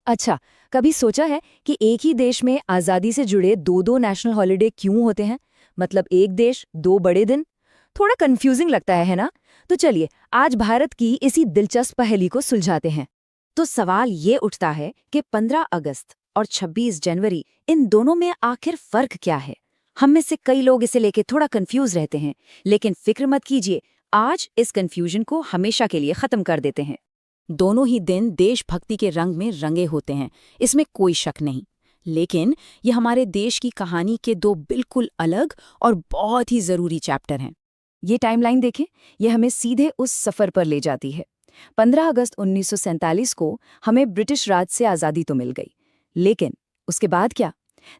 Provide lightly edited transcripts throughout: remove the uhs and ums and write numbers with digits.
अच्छा, कभी सोचा है कि एक ही देश में आज़ादी से जुड़े दो दो नेशनल हॉलिडे क्यों होते हैं? मतलब एक देश, दो बड़े दिन? थोड़ा कंफ्यूजिंग लगता है ना? तो चलिए, आज भारत की इसी दिलचस्प पहेली को सुलझाते हैं। तो सवाल ये उठता है कि 15 अगस्त और 26 जनवरी इन दोनों में आखिर फर्क क्या है? हम में से कई लोग इसे लेके थोड़ा कंफ्यूज रहते हैं, लेकिन फिक्र मत कीजिए, आज इस कंफ्यूजन को हमेशा के लिए खत्म कर देते हैं। दोनों ही दिन देशभक्ति के रंग में रंगे होते हैं, इसमें कोई शक नहीं। लेकिन ये हमारे देश की कहानी के दो बिल्कुल अलग और बहुत ही जरूरी चैप्टर हैं। ये टाइमलाइन देखें, ये हमें सीधे उस सफर पर ले जाती है। 15 अगस्त 1947 को हमें ब्रिटिश राज से आज़ादी तो मिल गई, लेकिन उसके बाद क्या?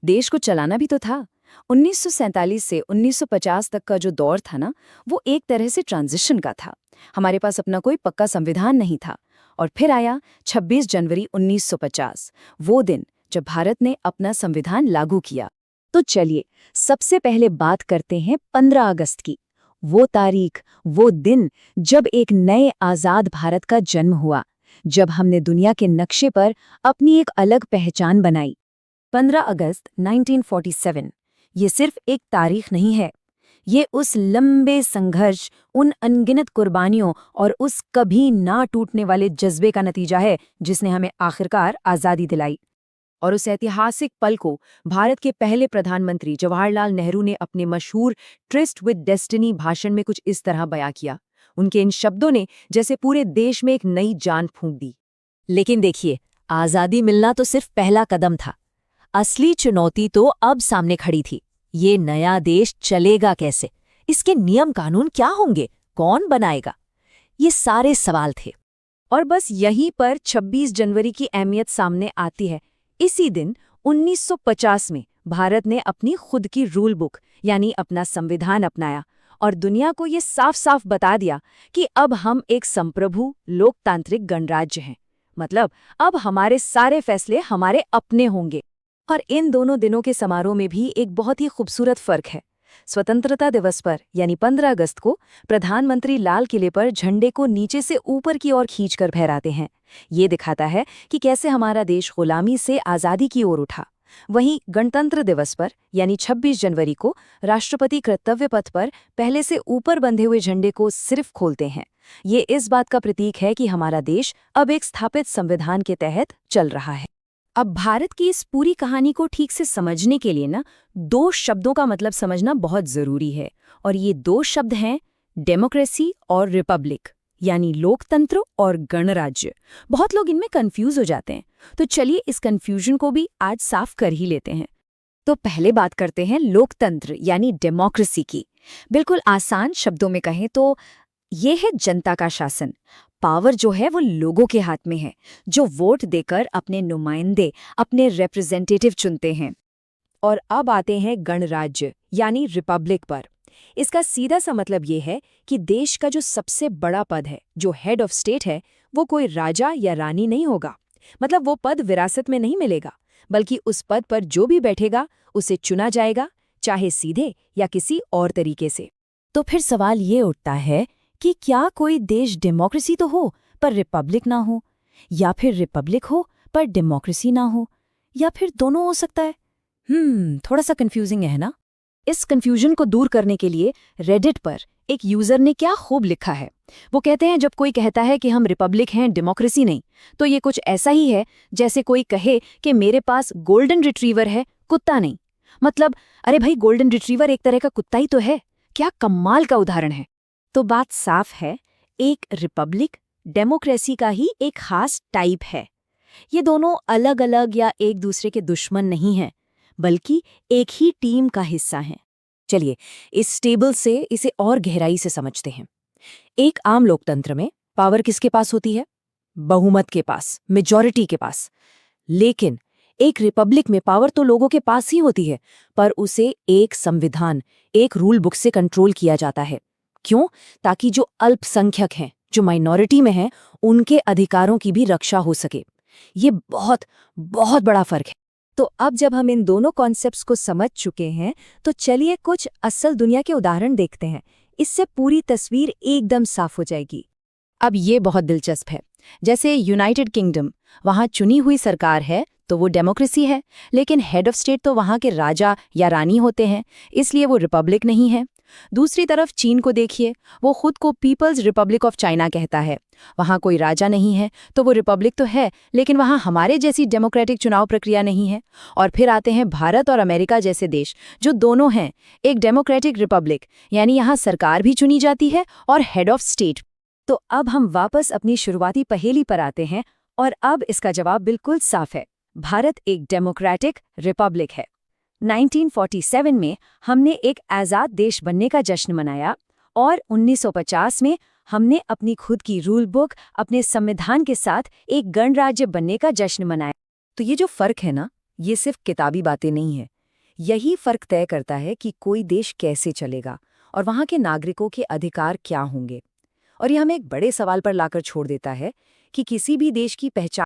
देश को चलाना भी तो था। 1947 से 1950 तक का जो दौर था ना, वो एक तरह से ट्रांजिशन का था। हमारे पास अपना कोई पक्का संविधान नहीं था। और फिर आया 26 जनवरी 1950, वो दिन जब भारत ने अपना संविधान लागू किया। तो चलिए, सबसे पहले बात करते हैं 15 अगस्त की। वो तारीख, वो दिन जब एक नए आज़ाद भारत का जन्म हुआ, जब हमने दुनिया के नक्शे पर अपनी एक अलग पहचान बनाई। 15 अगस्त 1947 ये सिर्फ एक तारीख नहीं है, ये उस लंबे संघर्ष, उन अनगिनत कुर्बानियों और उस कभी ना टूटने वाले जज्बे का नतीजा है जिसने हमें आखिरकार आज़ादी दिलाई। और उस ऐतिहासिक पल को भारत के पहले प्रधानमंत्री जवाहरलाल नेहरू ने अपने मशहूर ट्रिस्ट विद डेस्टिनी भाषण में कुछ इस तरह बयां किया। उनके इन शब्दों ने जैसे पूरे देश में एक नई जान फूंक दी। लेकिन देखिए, आज़ादी मिलना तो सिर्फ पहला कदम था। असली चुनौती तो अब सामने खड़ी थी। ये नया देश चलेगा कैसे? इसके नियम कानून क्या होंगे? कौन बनाएगा? ये सारे सवाल थे। और बस यहीं पर 26 जनवरी की अहमियत सामने आती है। इसी दिन 1950 में भारत ने अपनी खुद की रूल बुक यानी अपना संविधान अपनाया और दुनिया को ये साफ साफ बता दिया कि अब हम एक संप्रभु लोकतांत्रिक गणराज्य हैं। मतलब अब हमारे सारे फैसले हमारे अपने होंगे। और इन दोनों दिनों के समारोह में भी एक बहुत ही खूबसूरत फर्क है। स्वतंत्रता दिवस पर यानी 15 अगस्त को प्रधानमंत्री लाल किले पर झंडे को नीचे से ऊपर की ओर खींचकर फहराते हैं। ये दिखाता है कि कैसे हमारा देश गुलामी से आज़ादी की ओर उठा। वहीं गणतंत्र दिवस पर यानी 26 जनवरी को राष्ट्रपति कर्तव्य पथ पर पहले से ऊपर बंधे हुए झंडे को सिर्फ खोलते हैं। ये इस बात का प्रतीक है कि हमारा देश अब एक स्थापित संविधान के तहत चल रहा है। अब भारत की इस पूरी कहानी को ठीक से समझने के लिए ना, दो शब्दों का मतलब समझना बहुत जरूरी है। और ये दो शब्द हैं डेमोक्रेसी और रिपब्लिक, यानी लोकतंत्र और गणराज्य। बहुत लोग इनमें कंफ्यूज हो जाते हैं, तो चलिए इस कंफ्यूजन को भी आज साफ कर ही लेते हैं। तो पहले बात करते हैं लोकतंत्र यानी डेमोक्रेसी की। बिल्कुल आसान शब्दों में कहें तो ये है जनता का शासन। पावर जो है वो लोगों के हाथ में है, जो वोट देकर अपने नुमाइंदे, अपने रिप्रेजेंटेटिव चुनते हैं। और अब आते हैं गणराज्य यानी रिपब्लिक पर। इसका सीधा सा मतलब ये है कि देश का जो सबसे बड़ा पद है, जो हेड ऑफ स्टेट है, वो कोई राजा या रानी नहीं होगा। मतलब वो पद विरासत में नहीं मिलेगा, बल्कि उस पद पर जो भी बैठेगा उसे चुना जाएगा, चाहे सीधे या किसी और तरीके से। तो फिर सवाल ये उठता है कि क्या कोई देश डेमोक्रेसी तो हो पर रिपब्लिक ना हो, या फिर रिपब्लिक हो पर डेमोक्रेसी ना हो, या फिर दोनों हो सकता है? थोड़ा सा कंफ्यूजिंग है ना? इस कंफ्यूजन को दूर करने के लिए रेडिट पर एक यूजर ने क्या खूब लिखा है। वो कहते हैं जब कोई कहता है कि हम रिपब्लिक हैं डेमोक्रेसी नहीं, तो ये कुछ ऐसा ही है जैसे कोई कहे कि मेरे पास गोल्डन रिट्रीवर है, कुत्ता नहीं। मतलब अरे भाई, गोल्डन रिट्रीवर एक तरह का कुत्ता ही तो है। क्या कमाल का उदाहरण है। तो बात साफ है, एक रिपब्लिक डेमोक्रेसी का ही एक खास टाइप है। ये दोनों अलग अलग या एक दूसरे के दुश्मन नहीं हैं, बल्कि एक ही टीम का हिस्सा हैं। चलिए इस टेबल से इसे और गहराई से समझते हैं। एक आम लोकतंत्र में पावर किसके पास होती है? बहुमत के पास, मेजॉरिटी के पास। लेकिन एक रिपब्लिक में पावर तो लोगों के पास ही होती है, पर उसे एक संविधान, एक रूल बुक से कंट्रोल किया जाता है। क्यों? ताकि जो अल्पसंख्यक हैं, जो माइनॉरिटी में हैं, उनके अधिकारों की भी रक्षा हो सके। ये बहुत बहुत बड़ा फर्क है। तो अब जब हम इन दोनों कॉन्सेप्ट्स को समझ चुके हैं, तो चलिए कुछ असल दुनिया के उदाहरण देखते हैं। इससे पूरी तस्वीर एकदम साफ हो जाएगी। अब ये बहुत दिलचस्प है। जैसे यूनाइटेड किंगडम, वहाँ चुनी हुई सरकार है तो वो डेमोक्रेसी है, लेकिन हेड ऑफ स्टेट तो वहाँ के राजा या रानी होते हैं, इसलिए वो रिपब्लिक नहीं है। दूसरी तरफ चीन को देखिए, वो खुद को पीपल्स रिपब्लिक ऑफ चाइना कहता है। वहाँ कोई राजा नहीं है तो वो रिपब्लिक तो है, लेकिन वहाँ हमारे जैसी डेमोक्रेटिक चुनाव प्रक्रिया नहीं है। और फिर आते हैं भारत और अमेरिका जैसे देश, जो दोनों हैं एक डेमोक्रेटिक रिपब्लिक, यानी यहाँ सरकार भी चुनी जाती है और हेड ऑफ स्टेट। तो अब हम वापस अपनी शुरुआती पहेली पर आते हैं, और अब इसका जवाब बिल्कुल साफ है। भारत एक डेमोक्रेटिक रिपब्लिक है। 1947 में हमने एक आज़ाद देश बनने का जश्न मनाया, और 1950 में हमने अपनी खुद की रूल बुक, अपने संविधान के साथ एक गणराज्य बनने का जश्न मनाया। तो ये जो फर्क है ना, ये सिर्फ किताबी बातें नहीं है। यही फर्क तय करता है कि कोई देश कैसे चलेगा और वहाँ के नागरिकों के अधिकार क्या होंगे। और ये हमें एक बड़े सवाल पर लाकर छोड़ देता है कि किसी भी देश की पहचान